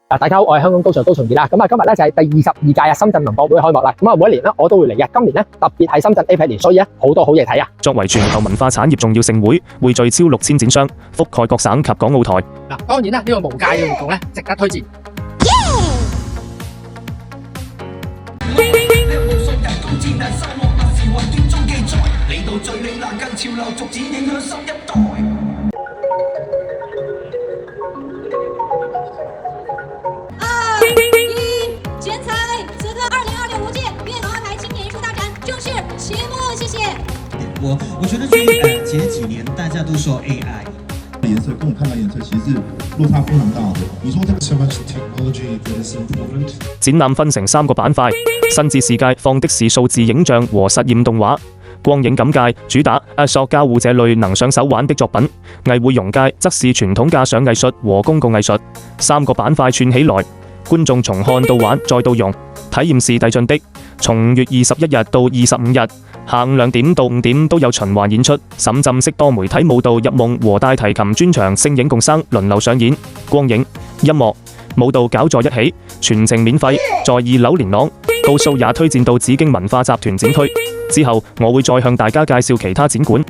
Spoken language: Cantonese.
大家好，我係香港高手高崇義啦。今日咧就係第22屆深圳文博會開幕啦。每一年咧我都會嚟嘅。今年咧特別係深圳 APEC 年，所以咧好多好嘢睇啊！作為全球文化產業重要盛會，匯聚超6000展商，覆蓋各省及港澳台。當然啦，呢個無界嘅活動咧值得推薦。剪彩，此刻2026届粤港澳台青年艺术大展正式启幕，谢谢。我觉得前几年大家都说 AI。颜色跟我看到颜色其实是落差非常大的。你說這個 so much technology that is important。展覽分成3個板塊，新知視界放的是數字影像和實驗動畫，光影感界主打塑交互這類能上手玩的作品，藝會容界則是傳統架上藝術和公共藝術。3個板塊串起來，觀眾從看到玩再到用，體驗是遞進的。從月21日到25日，下午2點到5點都有循環演出，沈浸式多媒體舞蹈入夢和大提琴專場聲影共生輪流上演，光影、音樂、舞蹈攪在一起，全程免費，在2樓連廊。高數也推薦到紫荊文化集團展區。之後我會再向大家介紹其他展館。